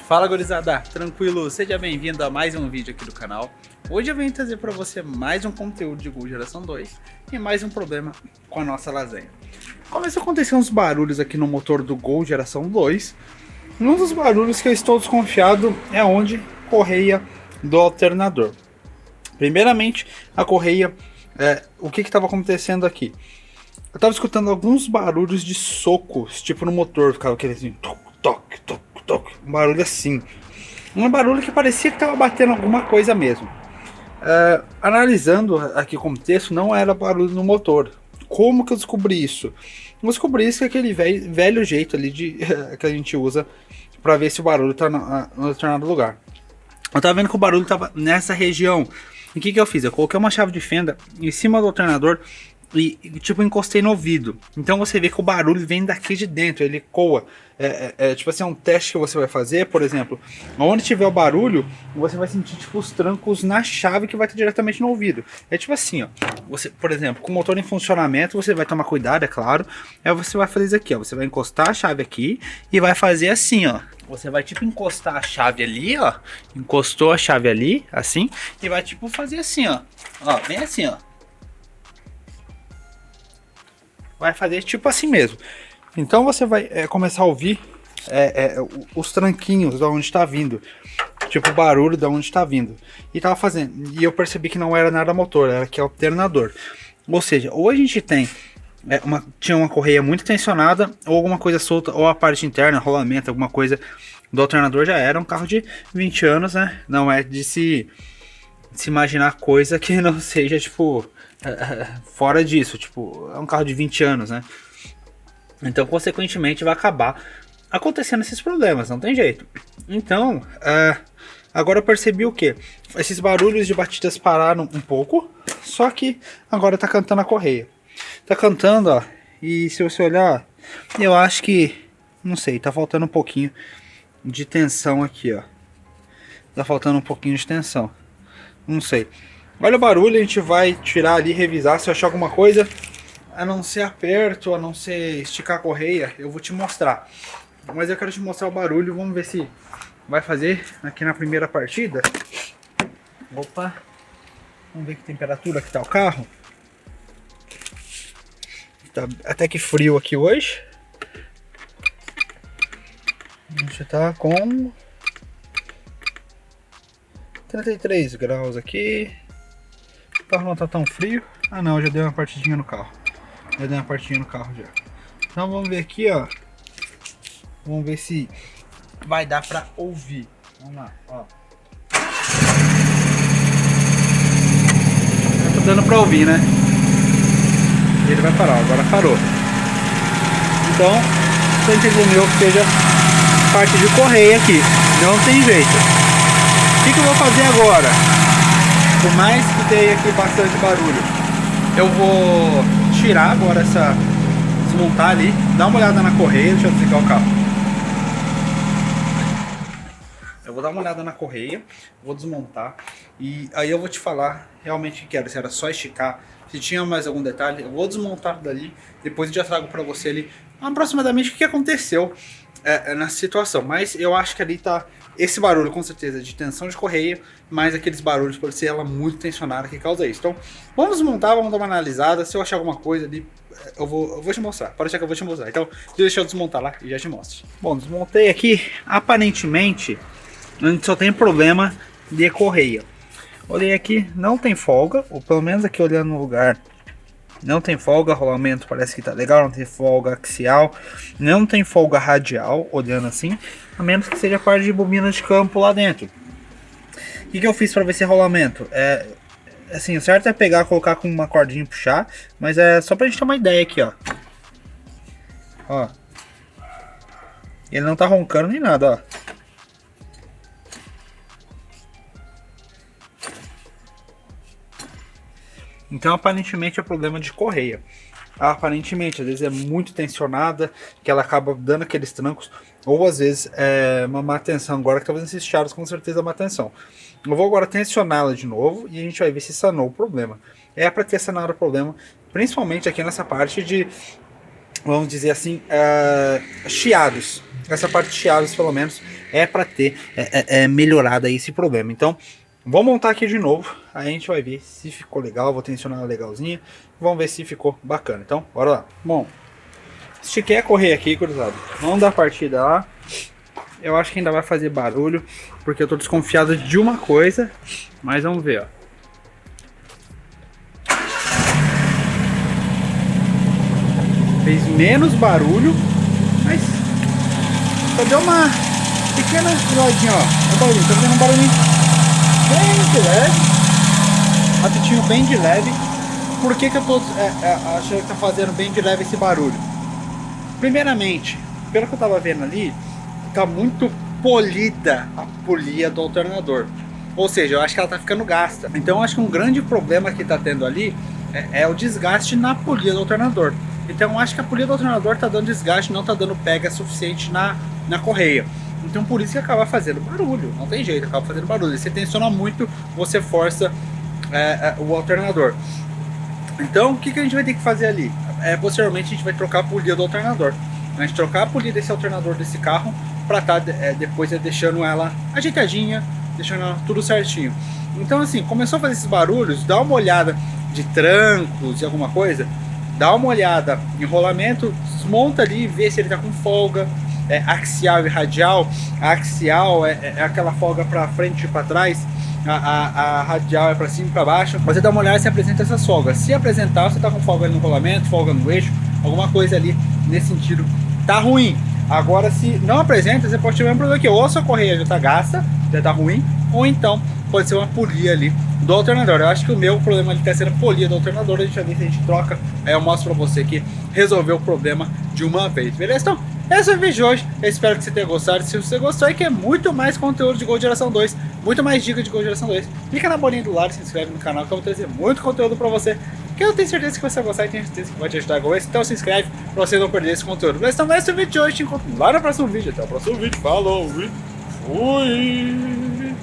Fala, gurizada, tranquilo? Seja bem-vindo a mais um vídeo aqui do canal. Hoje eu venho trazer para você mais um conteúdo de Gol Geração 2 e mais um problema com a nossa lasanha. Começou a acontecer uns barulhos aqui no motor do Gol Geração 2. Um dos barulhos que eu estou desconfiado é onde correia do alternador. Primeiramente, a correia, o que estava acontecendo aqui? Eu estava escutando alguns barulhos de socos, tipo no motor, ficava aquele assim, toc, toc, toc, toc, um barulho assim. Um barulho que parecia que estava batendo alguma coisa mesmo. Analisando aqui o contexto, não era barulho no motor. Como que eu descobri isso? Eu descobri isso com aquele velho jeito ali que a gente usa para ver se o barulho está no determinado lugar. Eu estava vendo que o barulho estava nessa região. E o que eu fiz? Eu coloquei uma chave de fenda em cima do alternador e tipo encostei no ouvido. Então você vê que o barulho vem daqui de dentro, ele ecoa. Tipo assim, é um teste que você vai fazer, por exemplo, onde tiver o barulho, você vai sentir tipo os trancos na chave que vai estar diretamente no ouvido. É tipo assim, ó. Você, por exemplo, com o motor em funcionamento, você vai tomar cuidado, é claro. Aí você vai fazer isso aqui, ó. Você vai encostar a chave aqui e vai fazer assim, ó. Você vai tipo encostar a chave ali, ó. Encostou a chave ali, assim, e vai tipo fazer assim, ó. Ó, bem assim, ó. Vai fazer tipo assim mesmo. Então você vai começar a ouvir os tranquinhos de onde está vindo. Tipo o barulho de onde está vindo. E tava fazendo. E eu percebi que não era nada motor, era que é alternador. Ou seja, ou a gente tem tinha uma correia muito tensionada, ou alguma coisa solta, ou a parte interna, rolamento, alguma coisa do alternador já era um carro de 20 anos, né? Não é de se imaginar coisa que não seja, tipo, fora disso. Tipo, é um carro de 20 anos, né? Então, consequentemente, vai acabar acontecendo esses problemas, não tem jeito. Então, agora eu percebi o que? Esses barulhos de batidas pararam um pouco, só que agora tá cantando a correia. Tá cantando, ó, e se você olhar, eu acho que, não sei, tá faltando um pouquinho de tensão aqui, ó. Tá faltando um pouquinho de tensão, não sei. Olha o barulho, a gente vai tirar ali, revisar, se eu achar alguma coisa, a não ser aperto, a não ser esticar a correia, eu vou te mostrar. Mas eu quero te mostrar o barulho, vamos ver se vai fazer aqui na primeira partida. Opa, vamos ver que temperatura que tá o carro. Tá até que frio aqui hoje. A gente tá com 33 graus aqui. O carro não tá tão frio. Ah não, já deu uma partidinha no carro. Já deu uma partidinha no carro já. Então vamos ver aqui, ó. Vamos ver se vai dar pra ouvir. Vamos lá, ó. Tá dando pra ouvir, né? Ele vai parar, agora parou. Então, a gente entendeu que seja parte de correia aqui. Não tem jeito. O que eu vou fazer agora? Por mais que tenha aqui bastante barulho, eu vou tirar agora desmontar ali, dar uma olhada na correia. Deixa eu desligar o carro. Eu vou dar uma olhada na correia, vou desmontar e aí eu vou te falar realmente o que era, se era só esticar, se tinha mais algum detalhe. Eu vou desmontar dali, depois eu já trago para você ali aproximadamente o que aconteceu nessa situação. Mas eu acho que ali tá esse barulho com certeza de tensão de correia, mais aqueles barulhos por ser ela muito tensionada que causa isso. Então vamos desmontar, vamos dar uma analisada, se eu achar alguma coisa ali eu vou te mostrar, pode deixar que eu vou te mostrar. Então deixa eu desmontar lá e já te mostro. Bom, desmontei aqui, aparentemente a gente só tem problema de correia. Olhei aqui, não tem folga, ou pelo menos aqui olhando no lugar, não tem folga, rolamento parece que tá legal, não tem folga axial, não tem folga radial, olhando assim, a menos que seja parte de bobina de campo lá dentro. O que eu fiz para ver esse rolamento? Assim, o certo é pegar, colocar com uma cordinha e puxar, mas é só pra gente ter uma ideia aqui, ó. Ó. Ele não tá roncando nem nada, ó. Então aparentemente é problema de correia. Aparentemente, às vezes é muito tensionada, que ela acaba dando aqueles trancos, ou às vezes é uma má tensão. Agora que talvez esses chaves com certeza é má tensão. Eu vou agora tensioná-la de novo e a gente vai ver se sanou o problema. É para ter sanado o problema, principalmente aqui nessa parte de, vamos dizer assim, chiados. Essa parte de chiados, pelo menos, é para ter melhorado aí esse problema. Então, vou montar aqui de novo, aí a gente vai ver se ficou legal, vou tensionar ela legalzinha, vamos ver se ficou bacana. Então, bora lá. Bom, estiquei a correia aqui, cruzado. Vamos dar partida lá. Eu acho que ainda vai fazer barulho, porque eu tô desconfiado de uma coisa, mas vamos ver, ó. Fez menos barulho, mas só deu uma pequena rodinha, ó. O barulho, tá fazendo um barulhinho bem de leve. Apitinho bem de leve. Por que que eu tô achando que tá fazendo bem de leve esse barulho? Primeiramente, pelo que eu tava vendo ali, tá muito polida a polia do alternador. Ou seja, eu acho que ela tá ficando gasta. Então eu acho que um grande problema que tá tendo ali é o desgaste na polia do alternador. Então eu acho que a polia do alternador tá dando desgaste, não tá dando pega suficiente na correia. Então por isso que acaba fazendo barulho, não tem jeito, acaba fazendo barulho. Você tensiona muito, você força o alternador. Então o que a gente vai ter que fazer ali? Posteriormente a gente vai trocar a polia do alternador. A gente trocar a polia desse alternador desse carro para estar depois deixando ela ajeitadinha, deixando ela tudo certinho. Então assim, começou a fazer esses barulhos, dá uma olhada de trancos e alguma coisa, dá uma olhada em rolamento, desmonta ali, vê se ele tá com folga, axial e radial. A axial é aquela folga para frente e para trás, a radial é para cima e para baixo. Você dá uma olhada se apresenta essas folgas. Se apresentar, você tá com folga no rolamento, folga no eixo, alguma coisa ali nesse sentido tá ruim. Agora, se não apresenta, você pode ter um problema aqui, ou a sua correia já tá gasta, já tá ruim, ou então pode ser uma polia ali do alternador. Eu acho que o meu problema ali tá sendo a polia do alternador. A gente vai ver se a gente troca, aí eu mostro pra você aqui, resolver o problema de uma vez, beleza? Então, esse é o vídeo de hoje, eu espero que você tenha gostado. Se você gostou, aí que é muito mais conteúdo de Gol Geração 2, muito mais dicas de Gol Geração 2, clica na bolinha do lado, se inscreve no canal que eu vou trazer muito conteúdo pra você, que eu tenho certeza que você vai gostar e tenho certeza que vai te ajudar igual esse. Então se inscreve pra você não perder esse conteúdo. Mas então, esse é o vídeo de hoje, te encontro lá no próximo vídeo. Até o próximo vídeo, falou e fui!